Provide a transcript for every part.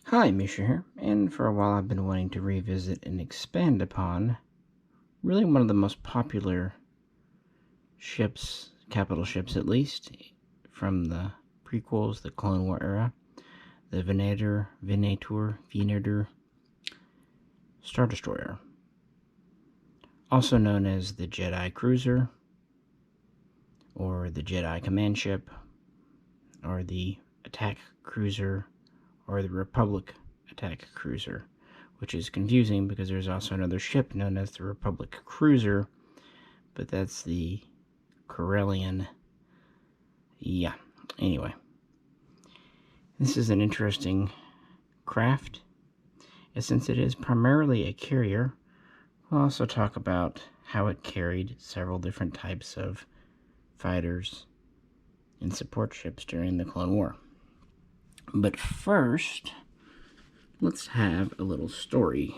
Hi, Misha here, and for a while I've been wanting to revisit and expand upon really one of the most popular ships, capital ships at least, from the prequels, the Clone War era, the Venator, Star Destroyer, also known as the Jedi Cruiser, or the Jedi Command Ship, or the Attack Cruiser, or the Republic Attack Cruiser, which is confusing because there's also another ship known as the Republic Cruiser, but that's the Corellian. Yeah, anyway. This is an interesting craft, and since it is primarily a carrier, we'll also talk about how it carried several different types of fighters and support ships during the Clone War. But first, let's have a little story.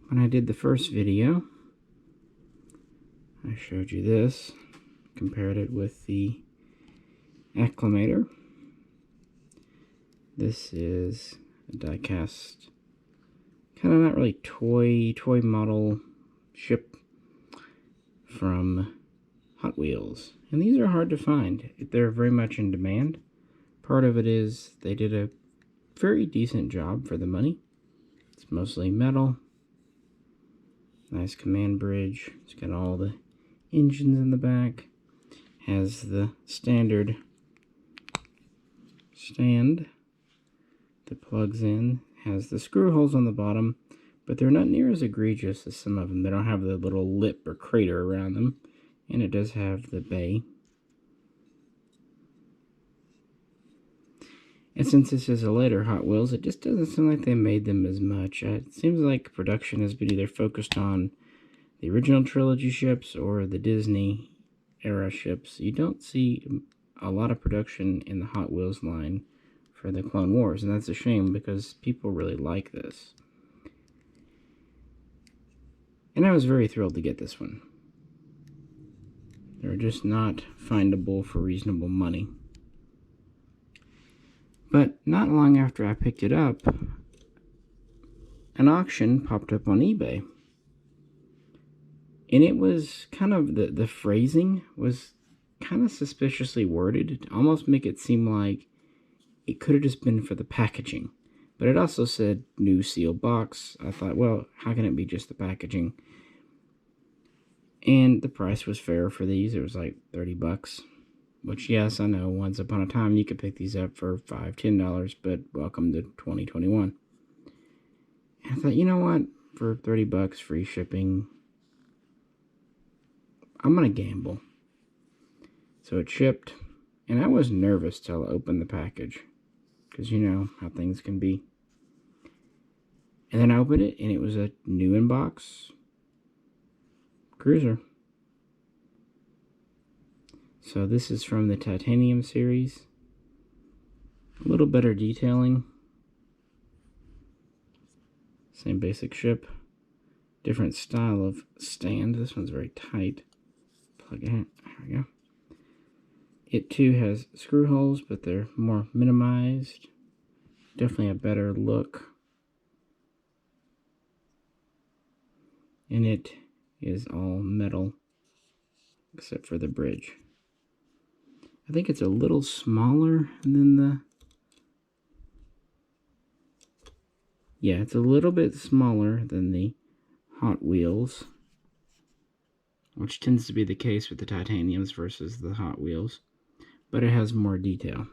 When I did the first video, I showed you this, compared it with the Acclamator. This is a die-cast, kind of not really toy model ship from Hot Wheels. And these are hard to find. They're very much in demand. Part of it is they did a very decent job for the money. It's mostly metal. Nice command bridge. It's got all the engines in the back. Has the standard stand that plugs in. Has the screw holes on the bottom, but they're not near as egregious as some of them. They don't have the little lip or crater around them. And it does have the bay. And since this is a later Hot Wheels, it just doesn't seem like they made them as much. It seems like production has been either focused on the original trilogy ships or the Disney era ships. You don't see a lot of production in the Hot Wheels line for the Clone Wars, and that's a shame because people really like this. And I was very thrilled to get this one. They're just not findable for reasonable money. But not long after I picked it up, an auction popped up on eBay. And it was kind of, the phrasing was kind of suspiciously worded to almost make it seem like it could have just been for the packaging. But it also said new sealed box. I thought, well, how can it be just the packaging? And the price was fair for these. It was like $30. Which, yes, I know, once upon a time you could pick these up for $5, $10, but welcome to 2021. And I thought, you know what? For $30 free shipping, I'm going to gamble. So it shipped, and I was nervous till I opened the package, because you know how things can be. And then I opened it, and it was a new in-box cruiser. So this is from the Titanium series. A little better detailing. Same basic ship. Different style of stand. This one's very tight. Plug it in. There we go. It too has screw holes, but they're more minimized. Definitely a better look. And it is all metal, except for the bridge. I think it's a little smaller than the... Yeah, it's a little bit smaller than the Hot Wheels, which tends to be the case with the Titaniums versus the Hot Wheels. But it has more detail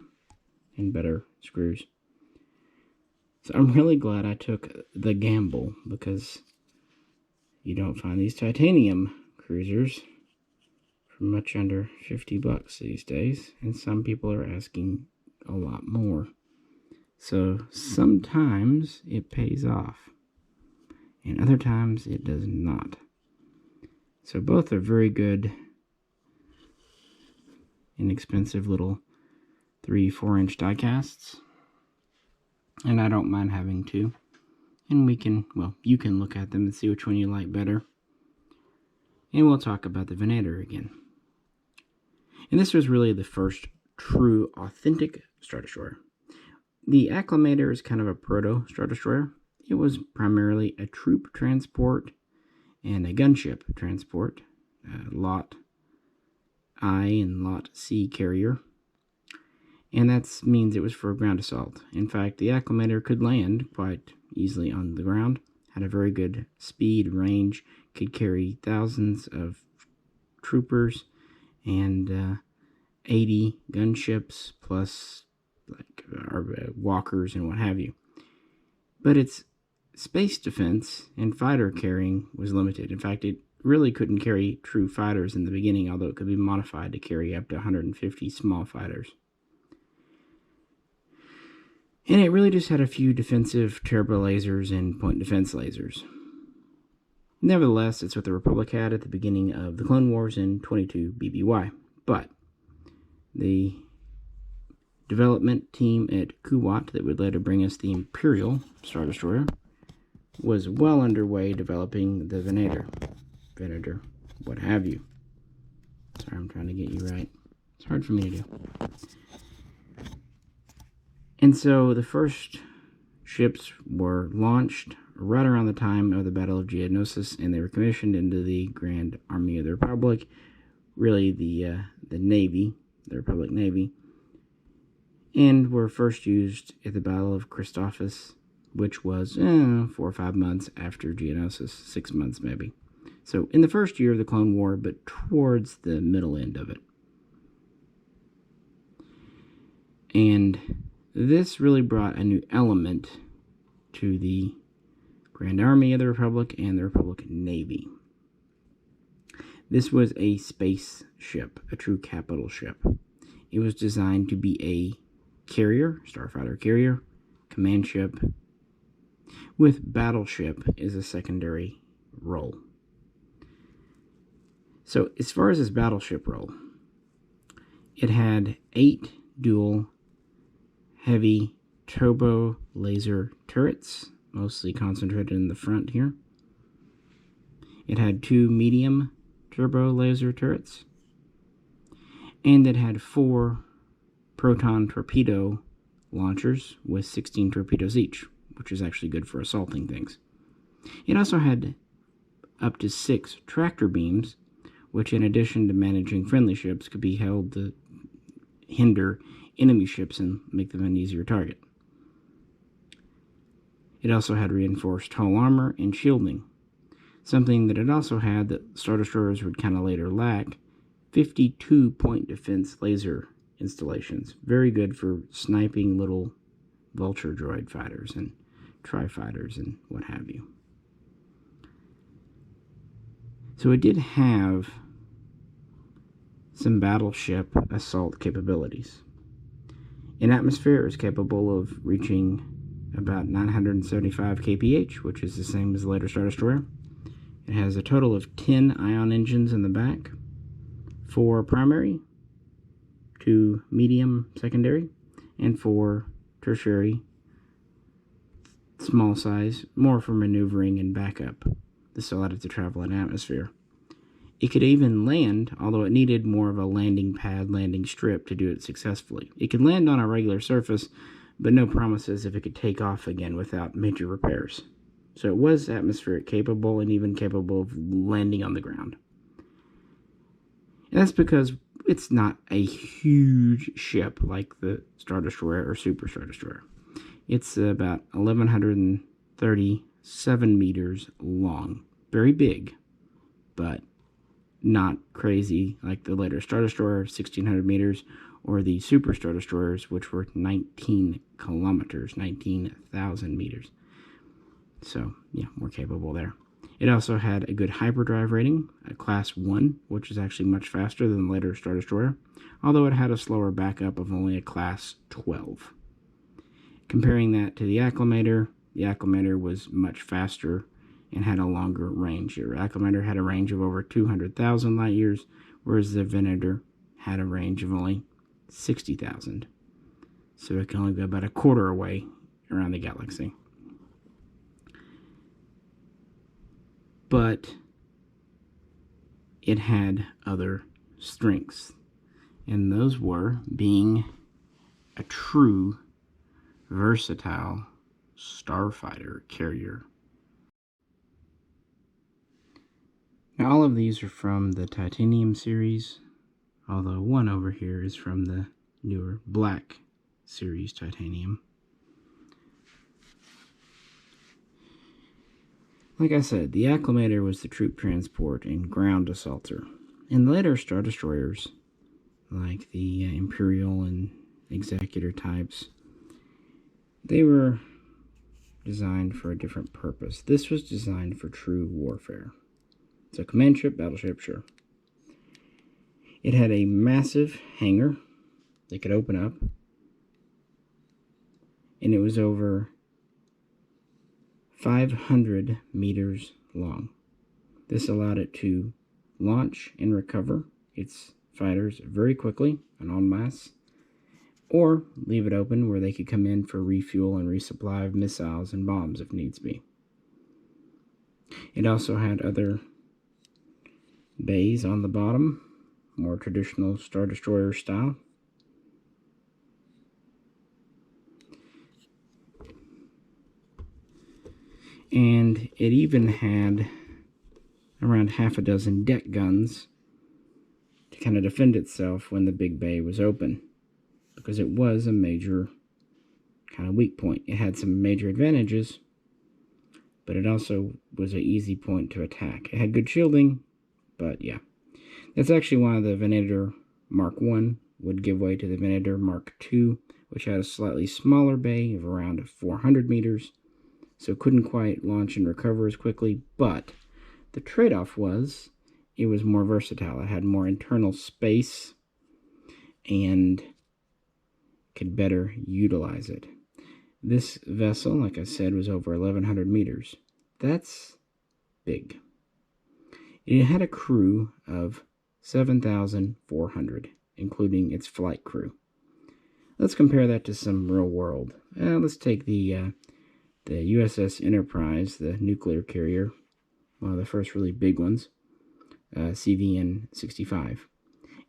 and better screws. So I'm really glad I took the gamble, because you don't find these titanium cruisers for much under $50 these days, and some people are asking a lot more. So sometimes it pays off, and other times it does not. So both are very good, inexpensive little 3-4 inch die casts, and I don't mind having two. And we can, well, you can look at them and see which one you like better. And we'll talk about the Venator again. And this was really the first true, authentic Star Destroyer. The Acclimator is kind of a proto-Star Destroyer. It was primarily a troop transport and a gunship transport, Lot I and Lot C carrier. And that means it was for ground assault. In fact, the Acclimator could land quite easily on the ground, had a very good speed, range, could carry thousands of troopers and 80 gunships plus like walkers and what have you. But its space defense and fighter carrying was limited. In fact, it really couldn't carry true fighters in the beginning, although it could be modified to carry up to 150 small fighters. And it really just had a few defensive turbo lasers and point defense lasers. Nevertheless, it's what the Republic had at the beginning of the Clone Wars in 22 BBY. But the development team at Kuwait that would later bring us the Imperial Star Destroyer was well underway developing the Venator, what have you. Sorry, I'm trying to get you right. It's hard for me to do. And so the first ships were launched right around the time of the Battle of Geonosis, and they were commissioned into the Grand Army of the Republic, really the Navy, the Republic Navy, and were first used at the Battle of Christophsis, which was 4 or 5 months after Geonosis, 6 months maybe. So in the first year of the Clone War, but towards the middle end of it. And this really brought a new element to the Grand Army of the Republic and the Republic Navy. This was a space ship, a true capital ship. It was designed to be a carrier, Starfighter carrier, command ship, with battleship as a secondary role. So as far as this battleship role, it had 8 dual heavy turbo laser turrets, mostly concentrated in the front here. It had 2 medium turbo laser turrets, and it had 4 proton torpedo launchers with 16 torpedoes each, which is actually good for assaulting things. It also had up to 6 tractor beams, which in addition to managing friendly ships could be held to hinder enemy ships and make them an easier target. It also had reinforced hull armor and shielding. Something that it also had that Star Destroyers would kind of later lack, 52 point defense laser installations. Very good for sniping little vulture droid fighters and tri-fighters and what have you. So it did have some battleship assault capabilities. In atmosphere, it was capable of reaching about 975 kph, which is the same as the later Star Destroyer. It has a total of 10 ion engines in the back, 4 primary, 2 medium secondary, and 4 tertiary, small size, more for maneuvering and backup. This allowed it to travel in atmosphere. It could even land, although it needed more of a landing pad, landing strip to do it successfully. It could land on a regular surface, but no promises if it could take off again without major repairs. So it was atmospheric capable and even capable of landing on the ground. And that's because it's not a huge ship like the Star Destroyer or Super Star Destroyer. It's about 1,137 meters long. Very big, but not crazy like the later Star Destroyer, 1,600 meters, or the Super Star Destroyers, which were 19 kilometers, 19,000 meters. So, yeah, more capable there. It also had a good hyperdrive rating, a Class 1, which is actually much faster than the later Star Destroyer, although it had a slower backup of only a Class 12. Comparing that to the Acclimator was much faster and had a longer range. Your Acclimator had a range of over 200,000 light years, whereas the Venator had a range of only 60,000. So it can only go about a quarter away around the galaxy. But it had other strengths, and those were being a true versatile Starfighter carrier. Now all of these are from the titanium series, although one over here is from the newer black series titanium. Like I said, the Acclimator was the troop transport and ground assaulter. And the later Star Destroyers, like the Imperial and Executor types, they were designed for a different purpose. This was designed for true warfare. It's a command ship, battleship, sure. It had a massive hangar that could open up, and it was over 500 meters long. This allowed it to launch and recover its fighters very quickly and en masse, or leave it open where they could come in for refuel and resupply of missiles and bombs if needs be. It also had other bays on the bottom, more traditional Star Destroyer style. And it even had around half a dozen deck guns to kind of defend itself when the big bay was open, because it was a major kind of weak point. It had some major advantages, but it also was an easy point to attack. It had good shielding, but yeah. That's actually why the Venator Mark I would give way to the Venator Mark II, which had a slightly smaller bay of around 400 meters, so it couldn't quite launch and recover as quickly, but the trade-off was it was more versatile. It had more internal space and could better utilize it. This vessel, like I said, was over 1,100 meters. That's big. It had a crew of 7,400, including its flight crew. Let's compare that to some real world. Let's take the USS Enterprise, the nuclear carrier, one of the first really big ones, CVN-65.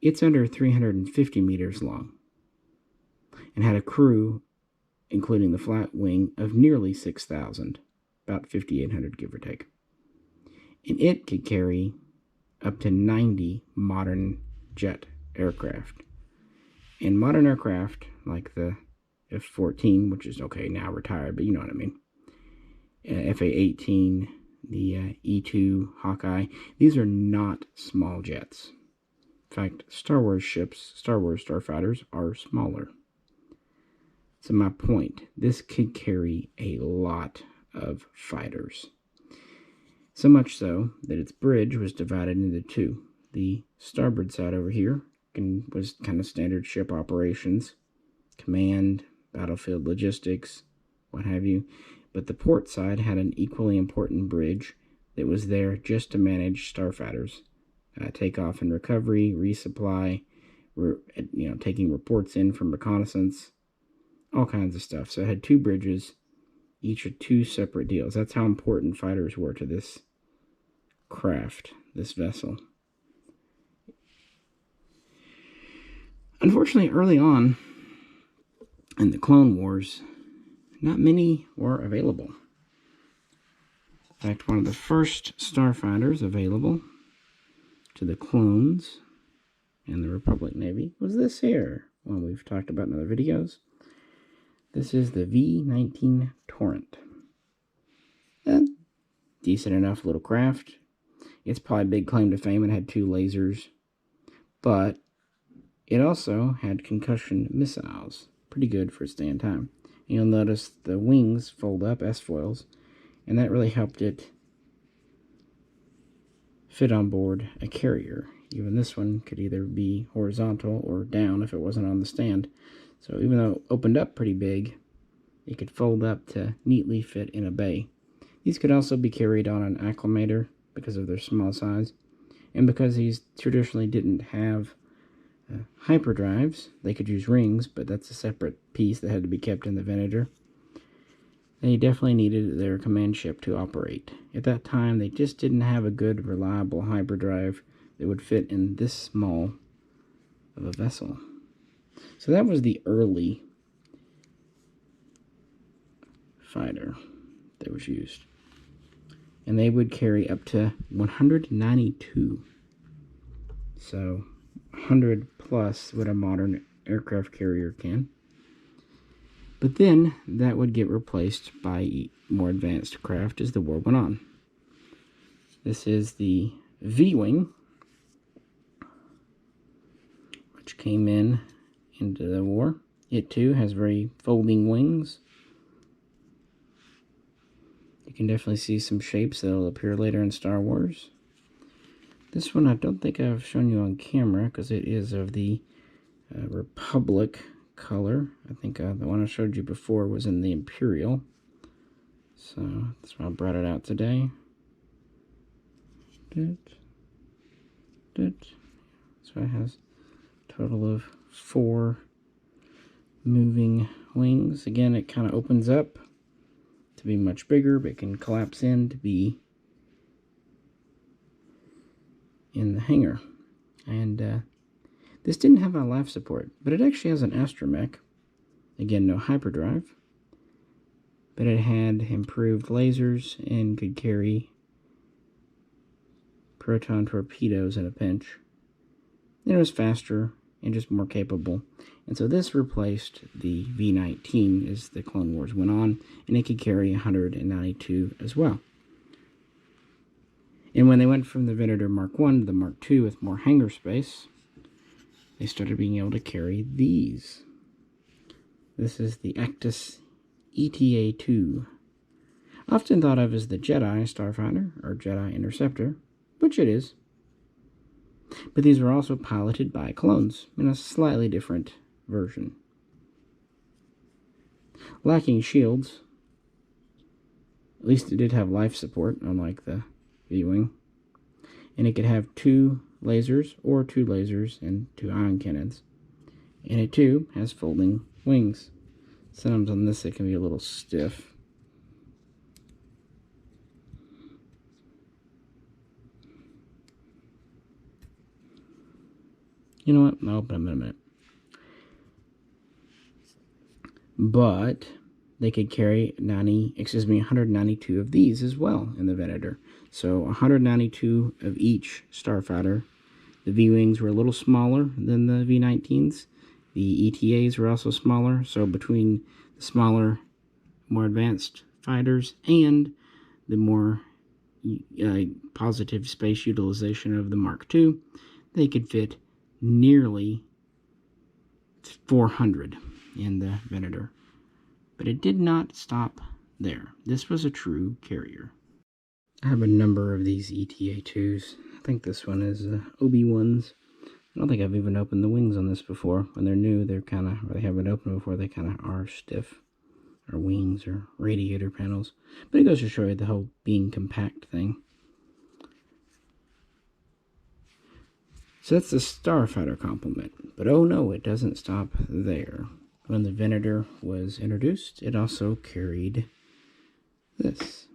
It's under 350 meters long and had a crew, including the flat wing, of nearly 6,000, about 5,800 give or take. And it could carry up to 90 modern jet aircraft. And modern aircraft, like the F-14, which is okay now retired, but you know what I mean, FA-18, the E-2 Hawkeye, these are not small jets. In fact, Star Wars ships, Star Wars Starfighters, are smaller. So my point, this could carry a lot of fighters. So much so that its bridge was divided into two. The starboard side over here was kind of standard ship operations, command, battlefield logistics, what have you. But the port side had an equally important bridge that was there just to manage starfighters, takeoff and recovery, resupply, taking reports in from reconnaissance, all kinds of stuff. So it had two bridges, each of two separate deals. That's how important fighters were to this craft, this vessel. Unfortunately, early on in the Clone Wars, not many were available. In fact, one of the first Starfighters available to the clones and the Republic Navy was this here, one we've talked about in other videos. This is the V-19 Torrent. A decent enough little craft. It's probably a big claim to fame. It had two lasers, but it also had concussion missiles. Pretty good for its day and time. You'll notice the wings fold up, S-foils, and that really helped it fit on board a carrier. Even this one could either be horizontal or down if it wasn't on the stand. So even though it opened up pretty big, it could fold up to neatly fit in a bay. These could also be carried on an acclimator because of their small size, and because these traditionally didn't have hyperdrives. They could use rings, but that's a separate piece that had to be kept in the Venator. They definitely needed their command ship to operate. At that time, they just didn't have a good, reliable hyperdrive that would fit in this small of a vessel. So that was the early Starfighter that was used. And they would carry up to 192. So 100 plus what a modern aircraft carrier can. But then that would get replaced by more advanced craft as the war went on. This is the V-Wing, which came into the war. It too has very folding wings. You can definitely see some shapes that will appear later in Star Wars. This one I don't think I've shown you on camera because it is of the Republic color. I think the one I showed you before was in the Imperial. So that's why I brought it out today. So it has a total of 4 moving wings. Again, it kind of opens up to be much bigger, but it can collapse in to be in the hangar. And this didn't have a life support, but it actually has an astromech. Again, no hyperdrive, but it had improved lasers and could carry proton torpedoes in a pinch. And it was faster and just more capable. And so this replaced the V-19 as the Clone Wars went on, and it could carry 192 as well. And when they went from the Venator Mark I to the Mark II with more hangar space, they started being able to carry these. This is the Actus ETA-2. Often thought of as the Jedi Starfighter, or Jedi Interceptor, which it is. But these were also piloted by clones in a slightly different version. Lacking shields, at least it did have life support, unlike the V-Wing. And it could have 2 lasers, or 2 lasers and 2 ion cannons. And it too has folding wings. Sometimes on this it can be a little stiff. You know what? I'll open them in a minute. But they could carry 192 of these as well in the Venator. So 192 of each Starfighter. The V-Wings were a little smaller than the V-19s. The ETAs were also smaller. So between the smaller, more advanced fighters and the more positive space utilization of the Mark II, they could fit nearly 400 in the Venator. But it did not stop there. This was a true carrier. I have a number of these ETA-2s. I think this one is Obi-Wan's. I don't think I've even opened the wings on this before. When they're new, they're kind of, or they haven't opened before, they kind of are stiff. Or wings, or radiator panels. But it goes to show you the whole being compact thing. So that's the Starfighter complement. But oh no, it doesn't stop there. When the Venator was introduced, it also carried this.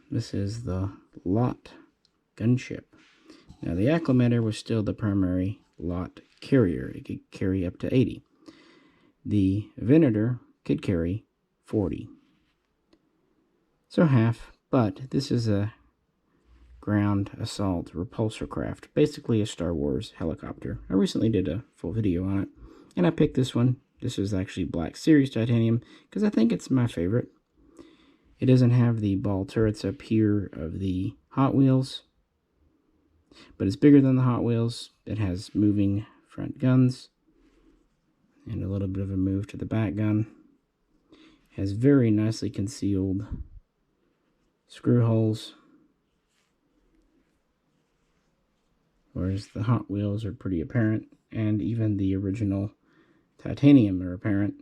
This is the Lot gunship. Now the Acclimator was still the primary Lot carrier. It could carry up to 80. The Venator could carry 40. So half, but this is a ground assault repulsor craft, basically a Star Wars helicopter. I recently did a full video on it, and I picked this one. This is actually Black Series titanium, because I think it's my favorite. It doesn't have the ball turrets up here of the Hot Wheels, but it's bigger than the Hot Wheels. It has moving front guns, and a little bit of a move to the back gun. It has very nicely concealed screw holes, whereas the Hot Wheels are pretty apparent, and even the original titanium are apparent.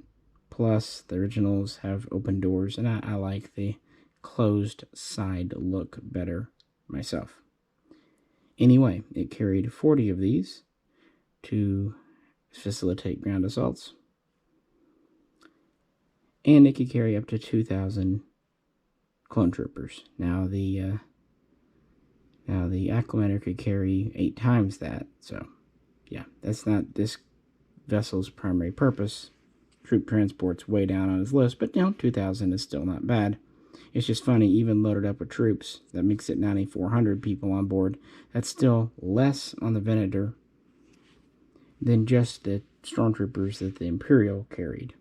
Plus, the originals have open doors, and I like the closed side look better myself. Anyway, it carried 40 of these to facilitate ground assaults, and it could carry up to 2,000 clone troopers. Now the Acclimator could carry 8 times that, so yeah, that's not this vessel's primary purpose. Troop transport's way down on his list, but 2,000 is still not bad. It's just funny, even loaded up with troops, that makes it 9,400 people on board. That's still less on the Venator than just the stormtroopers that the Imperial carried,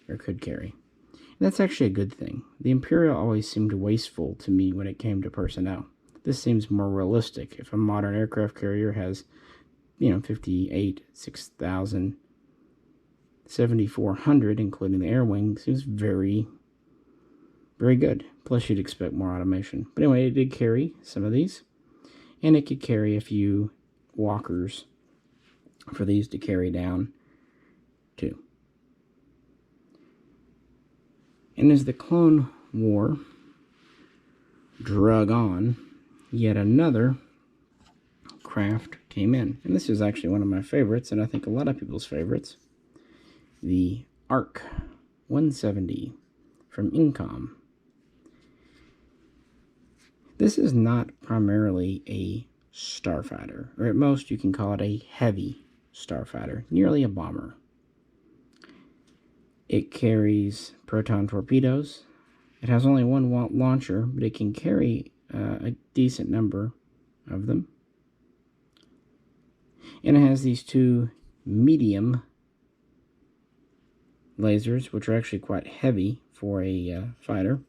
or could carry. And that's actually a good thing. The Imperial always seemed wasteful to me when it came to personnel. This seems more realistic. If a modern aircraft carrier has, 58, 6,000, 7,400, including the air wing, seems very, very good. Plus, you'd expect more automation. But anyway, it did carry some of these, and it could carry a few walkers for these to carry down, too. And as the Clone War drug on, yet another craft came in. And this is actually one of my favorites, and I think a lot of people's favorites. The ARC 170 from Incom. This is not primarily a starfighter, or at most you can call it a heavy starfighter, nearly a bomber. It carries proton torpedoes. It has only one launcher, but it can carry a decent number of them. And it has these two medium lasers, which are actually quite heavy for a fighter,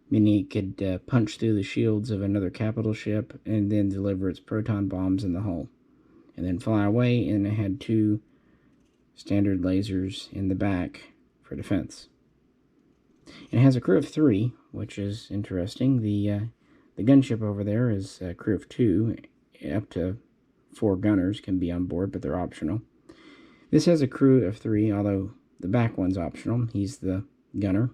meaning it could punch through the shields of another capital ship and then deliver its proton bombs in the hull, and then fly away. And it had two standard lasers in the back for defense. And it has a crew of 3, which is interesting. The gunship over there is a crew of 2. Up to 4 gunners can be on board, but they're optional. This has a crew of 3, although the back one's optional. He's the gunner.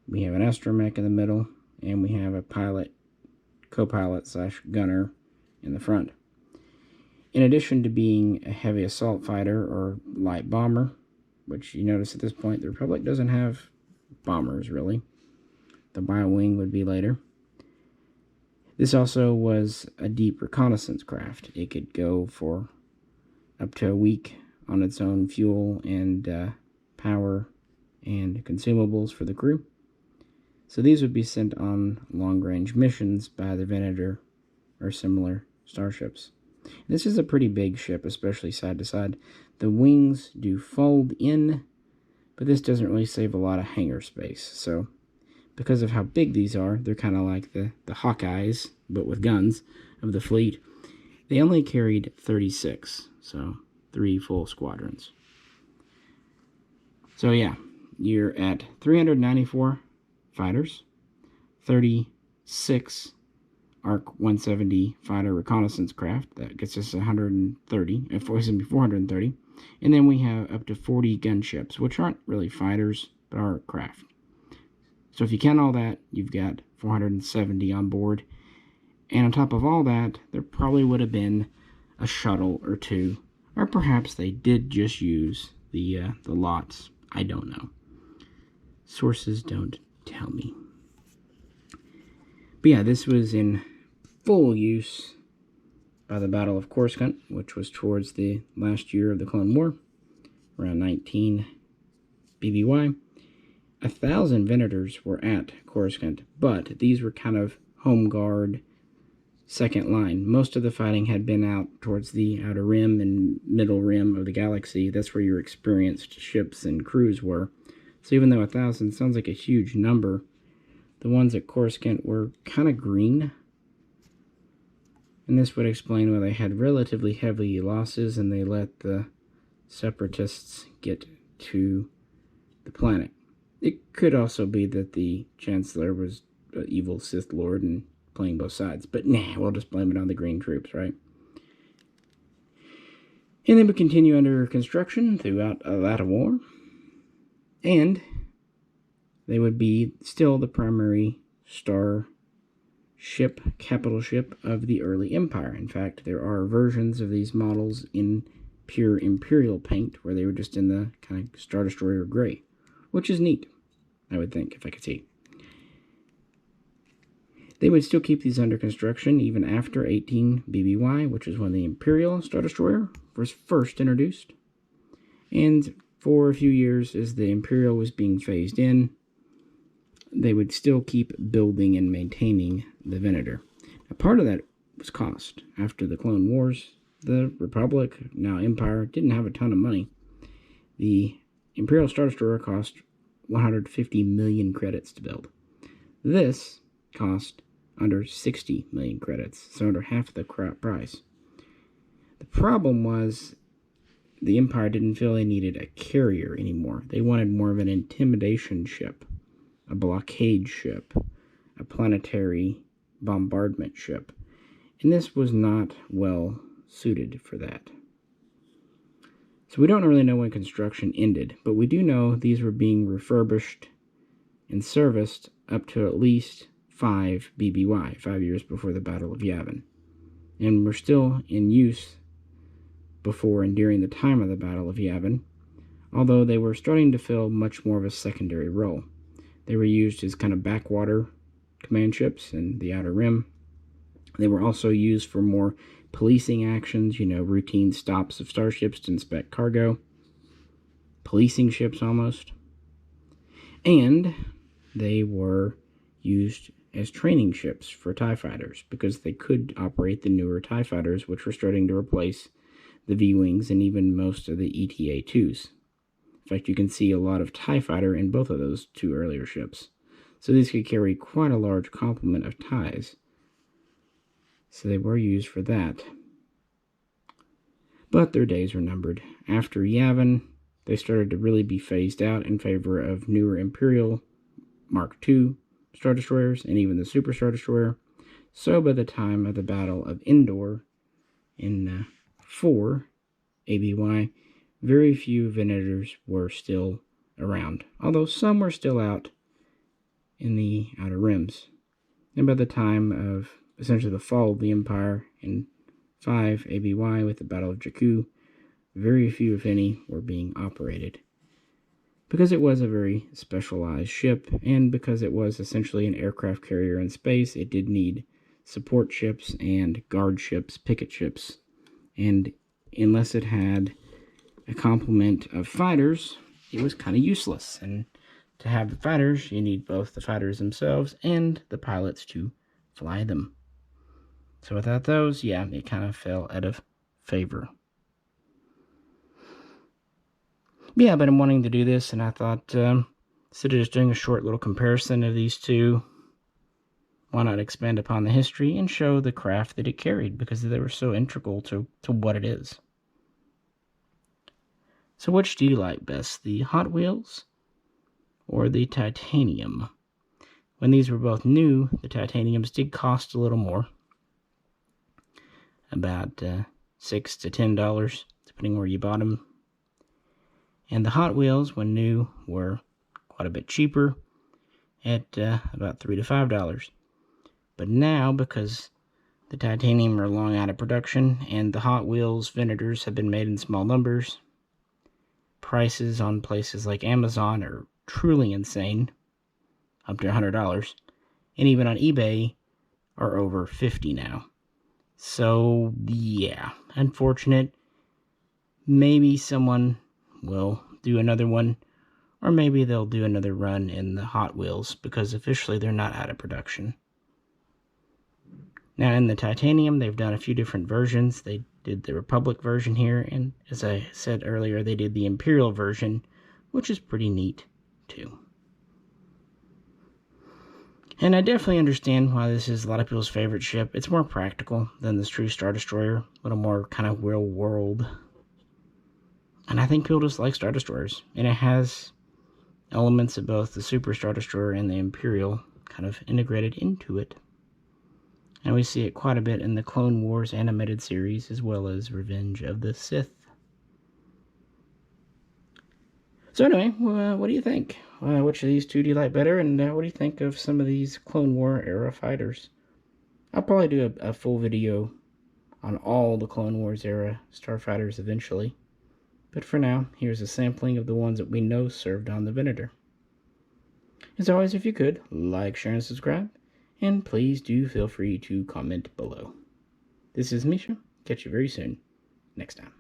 We have an astromech in the middle, and we have a pilot, co-pilot / gunner in the front. In addition to being a heavy assault fighter or light bomber, which you notice at this point the Republic doesn't have bombers really. The bio-wing would be later. This also was a deep reconnaissance craft. It could go for up to a week on its own fuel and power and consumables for the crew. So these would be sent on long-range missions by the Venator or similar starships. This is a pretty big ship, especially side to side. The wings do fold in, but this doesn't really save a lot of hangar space. So because of how big these are, they're kind of like the Hawkeyes, but with guns, of the fleet. They only carried 36, so 3 full squadrons. So yeah, you're at 394 fighters, 36 ARC 170 fighter reconnaissance craft. That gets us 430. And then we have up to 40 gunships, which aren't really fighters, but are craft. So if you count all that, you've got 470 on board. And on top of all that, there probably would have been a shuttle or 2. Or perhaps they did just use the lots. I don't know. Sources don't tell me. But yeah, this was in full use by the Battle of Coruscant, which was towards the last year of the Clone War, around 19 BBY. 1,000 Venators were at Coruscant, but these were kind of home guard, second line. Most of the fighting had been out towards the outer rim and middle rim of the galaxy. That's where your experienced ships and crews were. So even though 1,000 sounds like a huge number, the ones at Coruscant were kind of green. And this would explain why they had relatively heavy losses and they let the separatists get to the planet. It could also be that the Chancellor was an evil Sith Lord and playing both sides. But nah, we'll just blame it on the green troops, right? And they would continue under construction throughout that war. And they would be still the primary star ship, capital ship of the early Empire. In fact, there are versions of these models in pure Imperial paint where they were just in the kind of Star Destroyer gray, which is neat, I would think, if I could see. They would still keep these under construction even after 18 BBY, which is when the Imperial Star Destroyer was first introduced. And for a few years, as the Imperial was being phased in, they would still keep building and maintaining the Venator. Now, part of that was cost. After the Clone Wars, the Republic, now Empire, didn't have a ton of money. The Imperial Star Destroyer cost 150 million credits to build. This cost under 60 million credits, so under half the price. The problem was the Empire didn't feel they needed a carrier anymore. They wanted more of an intimidation ship, a blockade ship, a planetary bombardment ship. And this was not well suited for that. So we don't really know when construction ended, but we do know these were being refurbished and serviced up to at least 5 BBY, 5 years before the Battle of Yavin. And were still in use before and during the time of the Battle of Yavin, although they were starting to fill much more of a secondary role. They were used as kind of backwater command ships in the Outer Rim. They were also used for more policing actions, routine stops of starships to inspect cargo. Policing ships almost. And they were used as training ships for TIE fighters because they could operate the newer TIE fighters, which were starting to replace the V-Wings and even most of the ETA-2s. In fact, you can see a lot of TIE fighter in both of those two earlier ships. So these could carry quite a large complement of TIEs. So they were used for that. But their days were numbered. After Yavin, they started to really be phased out in favor of newer Imperial Mark II Star Destroyers and even the Super Star Destroyer. So by the time of the Battle of Endor in 4 ABY, very few Venators were still around, although some were still out in the Outer Rims. And by the time of essentially the fall of the Empire in 5 ABY with the Battle of Jakku, very few, if any, were being operated. Because it was a very specialized ship, and because it was essentially an aircraft carrier in space, it did need support ships and guard ships, picket ships. And unless it had a complement of fighters, it was kind of useless. And to have the fighters, you need both the fighters themselves and the pilots to fly them. So without those, yeah, it kind of fell out of favor. Yeah, but I'm wanting to do this, and I thought, instead of just doing a short little comparison of these two, why not expand upon the history and show the craft that it carried, because they were so integral to what it is. So which do you like best, the Hot Wheels or the Titanium? When these were both new, the Titaniums did cost a little more, about $6 to $10, depending where you bought them. And the Hot Wheels, when new, were quite a bit cheaper at about $3 to $5. But now, because the Titanium are long out of production and the Hot Wheels Venators have been made in small numbers, prices on places like Amazon are truly insane, up to $100. And even on eBay are over $50 now. So, yeah, unfortunate. Maybe someone will do another one, or maybe they'll do another run in the Hot Wheels, because officially they're not out of production. Now in the Titanium, they've done a few different versions. They did the Republic version here, and as I said earlier, they did the Imperial version, which is pretty neat too. And I definitely understand why this is a lot of people's favorite ship. It's more practical than this true Star Destroyer, a little more kind of real world. And I think people just like Star Destroyers. And it has elements of both the Super Star Destroyer and the Imperial kind of integrated into it. And we see it quite a bit in the Clone Wars animated series, as well as Revenge of the Sith. So anyway, what do you think? Which of these two do you like better? And what do you think of some of these Clone War era fighters? I'll probably do a full video on all the Clone Wars era Starfighters eventually. But for now, here's a sampling of the ones that we know served on the Venator. As always, if you could, like, share, and subscribe. And please do feel free to comment below. This is Misha. Catch you very soon. Next time.